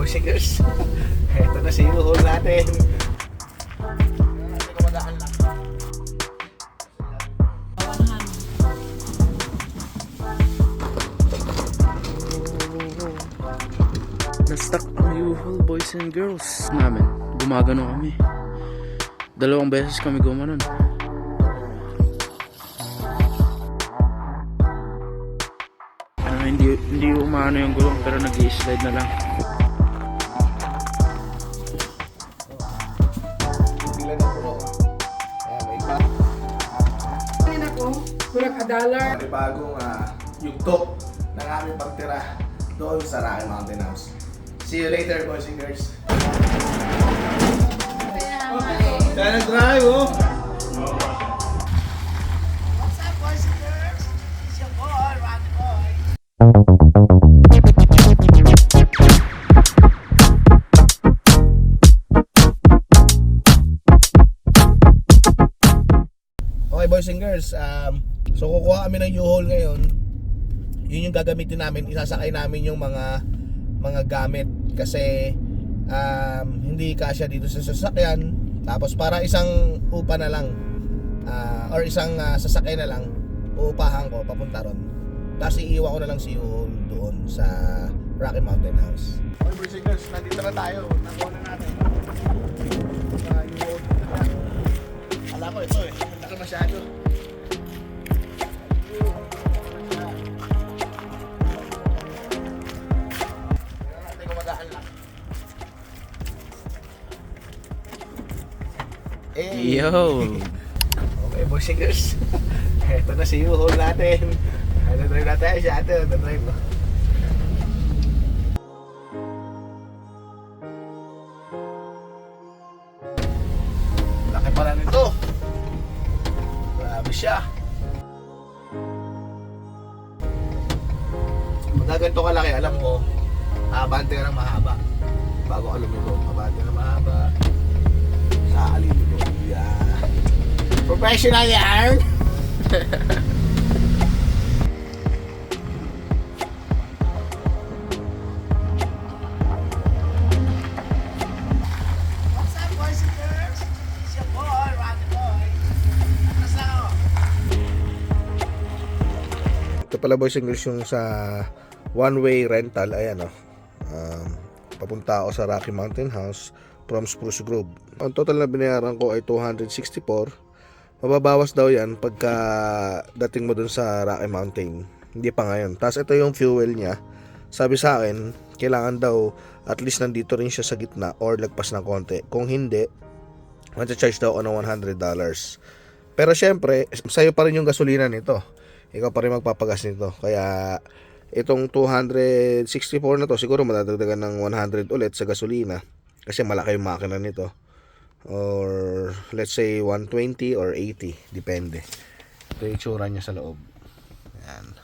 boys and girls. Ito na si Yuhol natin. Hindi ko mag-aanlock. Na-stuck ang U-Haul boys and girls namin. Gumagano kami. 2 beses kami gumanon. Hindi umano yung gulong pero nag-i-slide na lang. Bilan na po. Ayan, may iba. Ayun ako, kulang $1. Bagong yugto ng aming pagtira doon sa Rocky Mountain House. See you later, boys and girls. Kaya nag-drive, oh! What's up, boys and girls? It's your boy, Rocky Boy. Okay, boys and girls, so kukuha kami ng U-Haul ngayon. Yun yung gagamitin namin, isasakay namin yung mga gamit kasi hindi kasya dito sa sasakyan. Tapos para isang upa na lang or isang sasakay na lang, uupahan ko papunta ron. Tapos iiwan ko na lang si U-Haul doon sa Rocky Mountain House. Okay, boys and girls, nandito na tayo. Nakuha na natin U-Haul. Alam ko ito eh, hindi ka masyado. Hindi ko mag-aanlock. Hey. Yo! Okay, boys and girls. Ito na si U-Haul natin. Ano drive natin siya ate, ano drive mo? Laki pala nito. Grabe siya. Magkaganto kalaki, alam ko, abante ka ng mahaba. Bago alam ito, abante ng mahaba. Sa alito ko. Yeah. Professional yarn. What's up, boys and girls? It's your boy, Rocky Boy. Atras na ako. Ito pala, boys and girls, yung sa one-way rental. Ayan, papunta ako sa Rocky Mountain House from Spruce Grove. Ang total na binayaran ko ay $264. Mababawas daw yan pagka dating mo dun sa Rocky Mountain. Hindi pa ngayon. Tapos ito yung fuel niya. Sabi sa akin, kailangan daw at least nandito rin siya sa gitna or lagpas ng konti. Kung hindi, mag-charge daw ako ng $100. Pero syempre, sa'yo pa rin yung gasolina nito. Ikaw pa rin magpapagas nito. Kaya itong 264 na to, siguro madadagdagan ng 100 ulit sa gasolina. Kasi malaki yung makina nito. Or let's say 120 or 80, depende. Ito yung itsura niya sa loob. Ayan.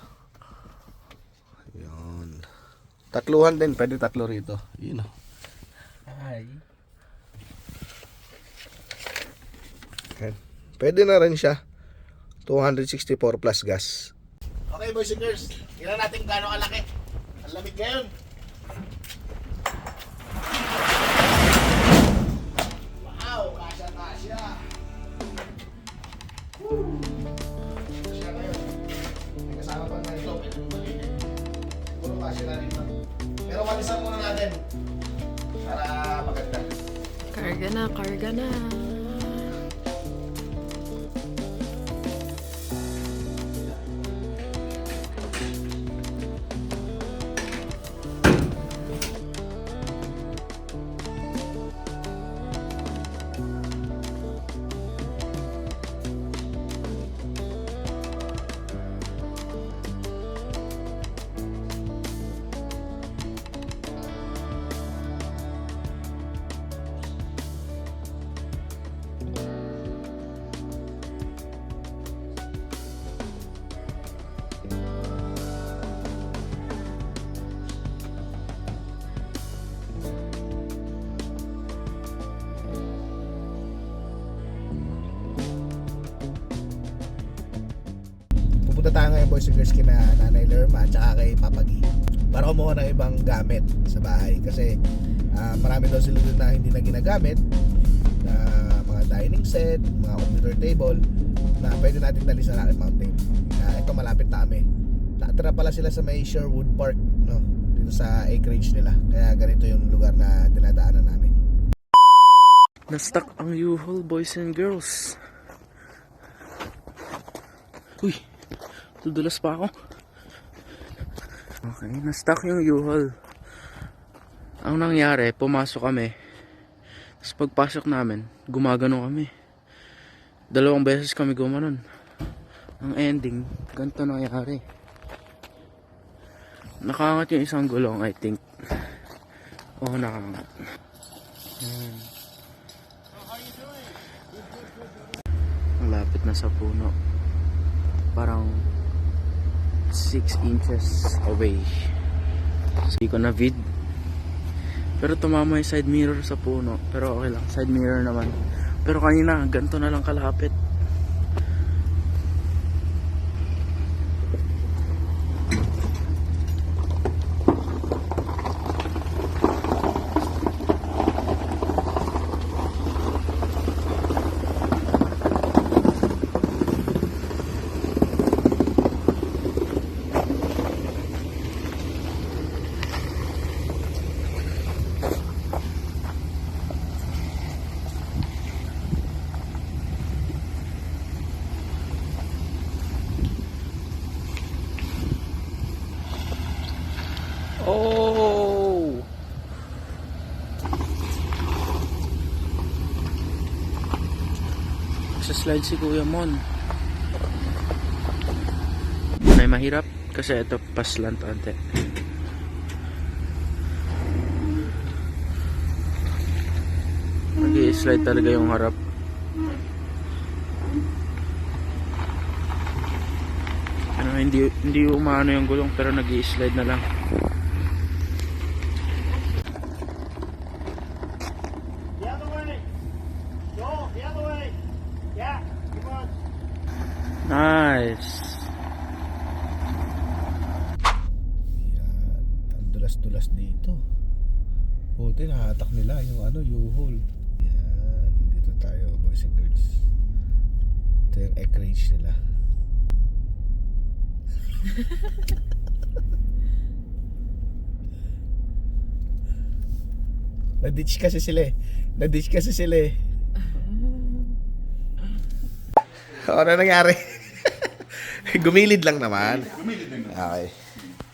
Yun. Tatluhan din, pwede tatlo rito. Yun o. Ay. Okay. Pwede na rin siya. 264 plus gas. Okay, boys and girls, tingnan natin gaano kalaki. Ang lamig ngayon. Wow, kasya. Kasya ngayon. May kasama pa na ito. Siguro kasya na rin. Pero walisan muna natin para maganda. Karga na. Pupunta tayo ngayon, boys and girls, kina Nanay Lerma at saka kay Papa G para kumuha ng ibang gamit sa bahay. Kasi marami daw sila doon na hindi na ginagamit, na mga dining set, mga computer table na pwede natin dali sa Rocky Mountain. Ito malapit na kami. Nakatira pala sila sa may Sherwood Park, no? Dito sa acreage nila. Kaya ganito yung lugar na dinadaanan namin. Na-stuck ang U-Haul, boys and girls. Uy, tudulas pa ako. Okay, na-stuck yung U-Haul. Ang nangyari, pumasok kami. Tapos pagpasok namin, gumagano kami. 2 beses kami gumanon. Ang ending, ganito nangyari. Nakaangat yung isang gulong, I think. Oo, nakaangat. Malapit na sa puno. Parang 6 inches away. Hindi ko na vid. Pero tumama yung side mirror sa puno. Pero okay lang, side mirror naman. Pero kanina, ganito na lang kalapit. Oh! Sa-slide si Kuya Mon. May mahirap kasi ito paslant ante. Nag-i-slide talaga yung harap. Ano, hindi umano yung gulong pero nag-i-slide na lang. Nice. Yan, ang dulas-dulas dito. Buti nahatak nila yung U-Haul. Yan, dito tayo, boys and girls. Ito yung acreage nila. Na-ditch kasi sila eh. Ano nangyari? Gumilid lang naman. Okay.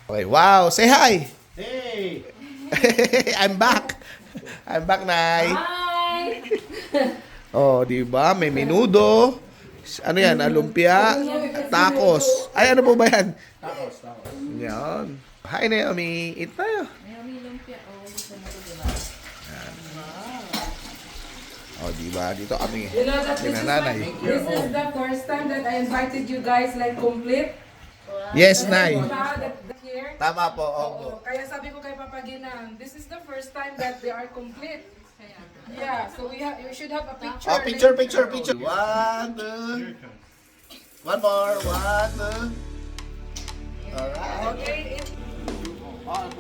Okay, wow, say hi. Hey! I'm back, Nay. Hi! Oh, di ba? May menudo. Ano yan? Lumpia, tacos. Ay, ano po ba yan? Tacos. Yan. Hi, Naomi. Eat tayo. Naomi lumpia. Oh, gusto mo ito ba? Oh, di ba? Dito kami. You know that Pinananay. this is the first time that I invited you guys like complete. Yes, Nay. Here. Tama po. Opo. Oo, kaya sabi ko kay Papa Ginan, this is the first time that they are complete. Yeah, so we should have a picture. Oh, picture. 1, 2. One more. 1, 2. Alright. Okay, Wow.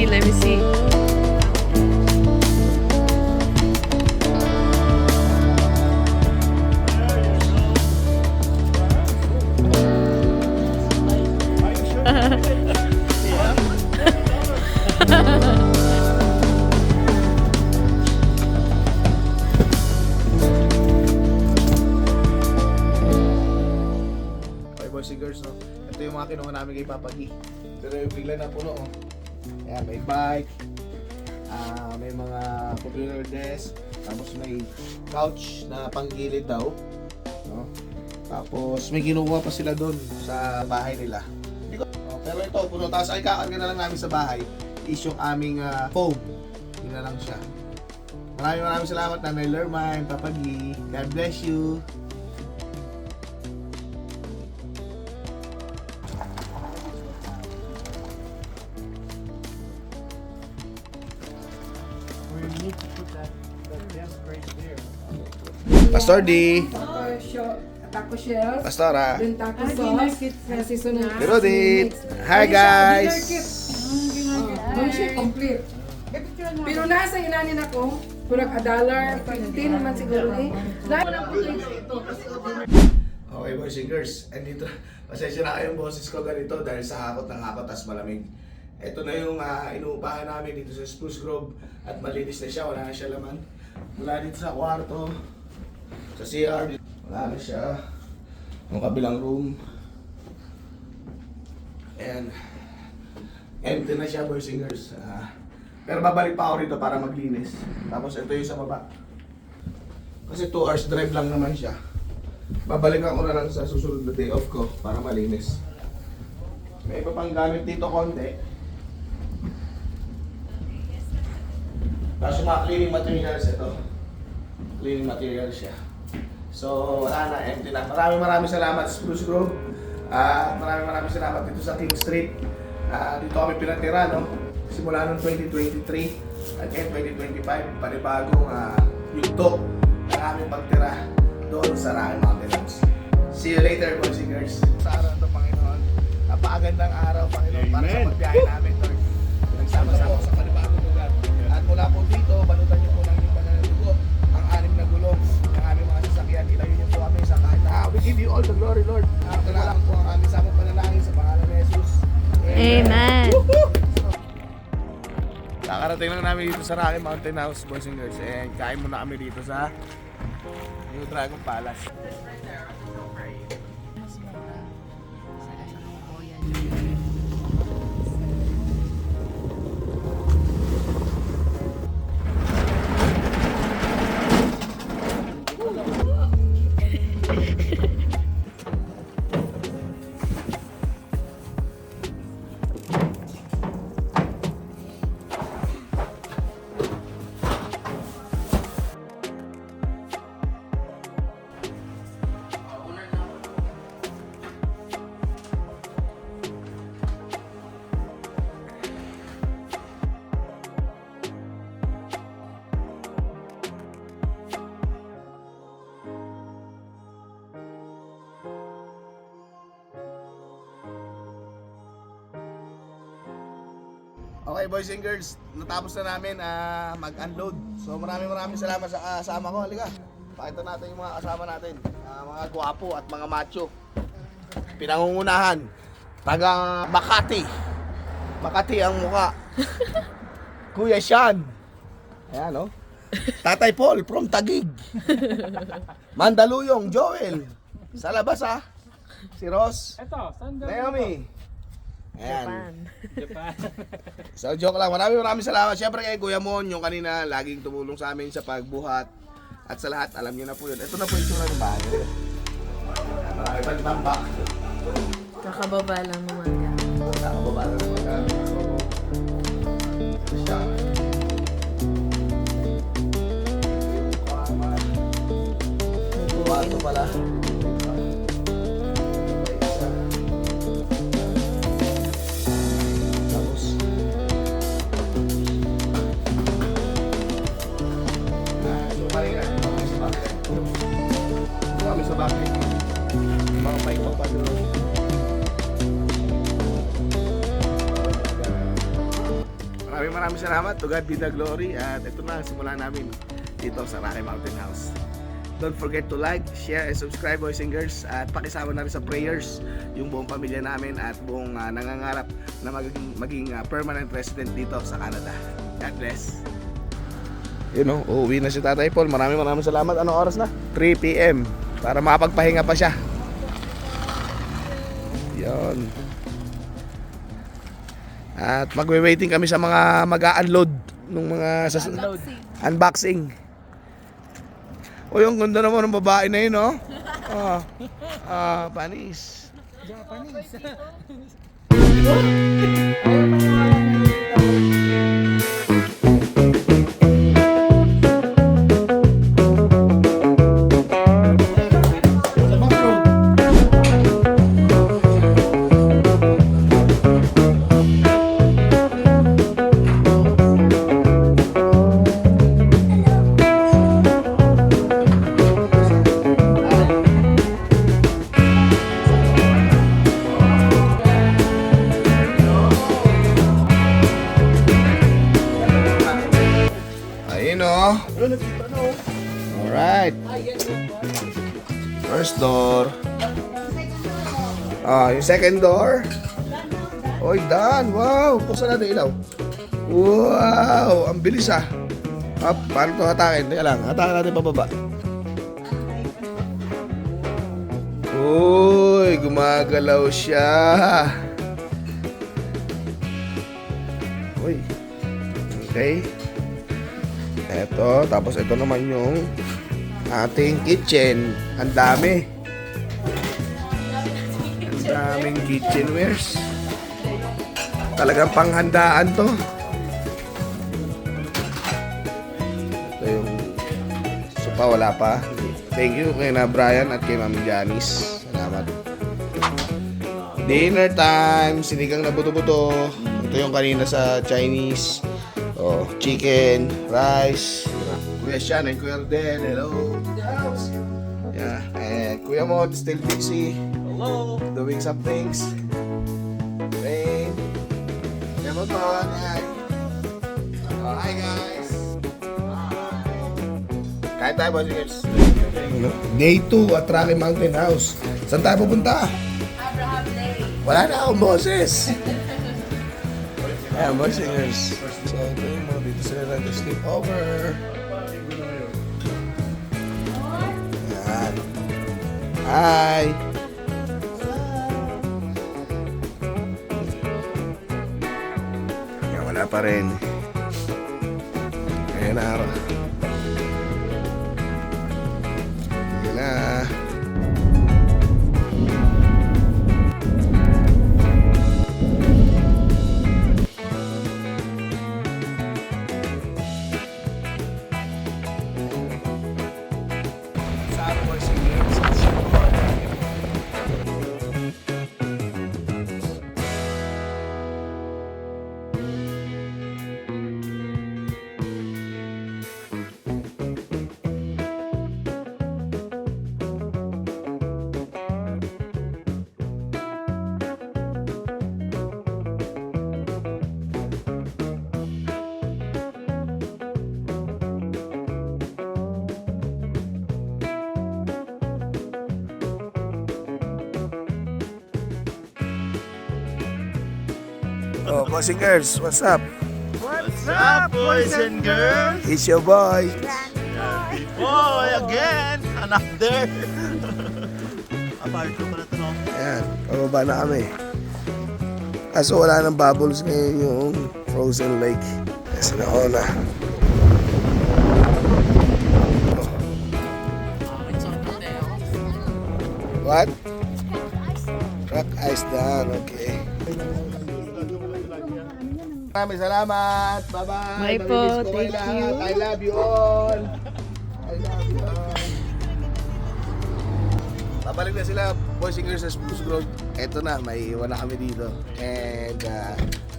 Let me see. Okay, boys and girls, no? Ito yung mga kinuha namin kay Papa G. Pero yung bigla na puno, oh. Ayan, may bike, may mga computer desk, tapos may couch na panggilid daw. No? Tapos may kinukuha pa sila doon sa bahay nila. Pero ito, puno. Tapos ay kakarga na lang namin sa bahay is yung aming foam. Yun na lang siya. Maraming salamat Nanay Lermine, Papa G. God bless you. Pastor D. Taco shells. Pastora. Then taco sauce. Kasi sunod. Pero D. Hi guys. Don't siya complete. Pero nasa inanin ako, kurang $1.50 naman siguro eh. Dahil na po ito. Okay boys and girls, andito, pasensya na kayong boses ko ganito dahil sa hakot ng hakot tas malamig. Ito na yung inuupahan namin dito sa Spruce Grove at malinis na siya, wala na siya laman. Mula dito sa kwarto, sa CR, wala na siya. Yung kabilang room. And empty na siya boys and girls. Pero babalik pa ako rito para maglinis. Tapos ito yung sa baba. Kasi 2 hours drive lang naman siya. Babalik ako na lang sa susunod na day off ko para malinis. May iba pang gamit dito konti. Tapos yung mga cleaning materials ito. Cleaning materials siya. So wala na, empty na. Maraming salamat sa Spruce Grove. Maraming salamat dito sa King Street. Dito kami pinatira, no? Simula noong 2023 at ngayon 2025, panibagong yugto ng aming pagtira doon sa Rocky Mountain House. See you later, boys and girls. Sa araw ito, Panginoon. Napakagandang araw, Panginoon, para sa pagbiyahe namin, Lord. Nagsama-sama sa panibagong lugar. At mula po dito, balutan niyo po ng inyong pananalugo ang 6 na gulong ng aming mga sasakyan. Ilayo niyo po kami sa kahit na we give you all the glory, Lord. Ito na lang po ang aming samang panalangin sa pangalan ni Jesus. Amen. Kakarating lang namin dito sa Rocky Mountain House, boys and girls. And kain muna kami dito sa New Dragon Palace. Okay boys and girls, natapos na namin mag-unload. So maraming salamat sa kasama ko. Halika, pakita natin yung mga kasama natin. Mga gwapo at mga macho. Pinangungunahan, taga Makati. Makati ang muka. Kuya Sean. Ayan, oh. Tatay Paul from Taguig. Mandaluyong Joel. Sa labas si Ross. Ito, saan daw? Naomi. Ayan. Japan. So joke lang, maraming salamat. Siyempre kay Kuya Mon, yung kanina laging tumulong sa amin sa pagbuhat. At sa lahat, alam niyo na po yun. Ito na po yung tsura ng bahay. Marami pa tambak. Kakababa lang naman ka. Nakababa na naman kami. Ito siya. Ito pala. Sa bakit mga bike pa doon. Maraming salamat. To God be the glory. At ito na, simula namin dito sa Rocky Mountain House. Don't forget to like, share, and subscribe, boys and girls. At pakisama na rin sa prayers yung buong pamilya namin at buong nangangarap na maging permanent resident dito sa Canada. God bless. You know, uuwi na si Tatay Paul. Maraming salamat. Anong oras na? 3 PM. Para makapagpahinga pa siya. Yun. At magwe-waiting kami sa mga mag-a-unload ng mga unboxing. O yung ganda naman ng babae na yun, oh. Panis. Ayun o. Alright. First door. Yung second door. Oy, done. Wow. Buksan natin ilaw. Wow. Ang bilis ah. Paano ito hatakin? Teka lang. Hatakin natin pababa. Uy, gumagalaw siya. Uy. Okay. Eto, tapos ito naman yung ating kitchen. Ang dami. Ang daming kitchenwares. Talagang panghandaan to. Ito yung sopa, wala pa. Thank you kay na Brian at kay Ma'am Janice. Salamat. Dinner time. Sinigang na buto-buto. Ito yung kanina sa Chinese. Chicken, rice. Kuya Sean and Kuya Ardel, hello. Yeah, and Kuya Mod, still busy. Hello. Doing some things. Rain. Kuya Mod, hi. Hi guys. Kain tayo, boys. Day 2 at Rocky Mountain House. Saan tayo pupunta? Abraham Lake. Wala na akong boses. Ayan, boys singers. So, ito yung mga dito sila nag-sleep over. Ayan. Hi! Ayan, wala pa rin. Ayan na araw. Ayan na. Oh, boys and girls, what's up? What's up, boys and girls? It's your boy. Boy, again! Another! Apart ko pala ito, no? Ayan, pababa na kami. Kaso wala nang bubbles ngayon yung frozen lake. Kasi nauna. What? Rock ice down, okay. Maraming salamat. Bye-bye. Bye po. Mamimiss ko kayo Thank lahat. you. I love you all. I love you all. Babalik na sila, boys and girls sa Spruce Grove. Eto na, may iwan na kami dito. And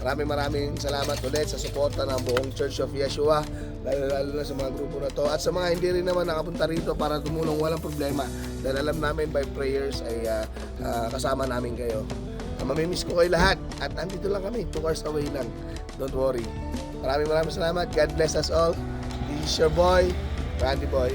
maraming salamat ulit sa suporta ng buong Church of Yeshua. Lalo na sa mga grupo na to. At sa mga hindi rin naman nakapunta rito para tumulong, walang problema. Dahil alam namin by prayers ay kasama namin kayo. Mamimiss ko kayo lahat. At andito lang kami, 2 hours away lang. Don't worry. Maraming salamat. God bless us all. This is your boy, Randy Boy.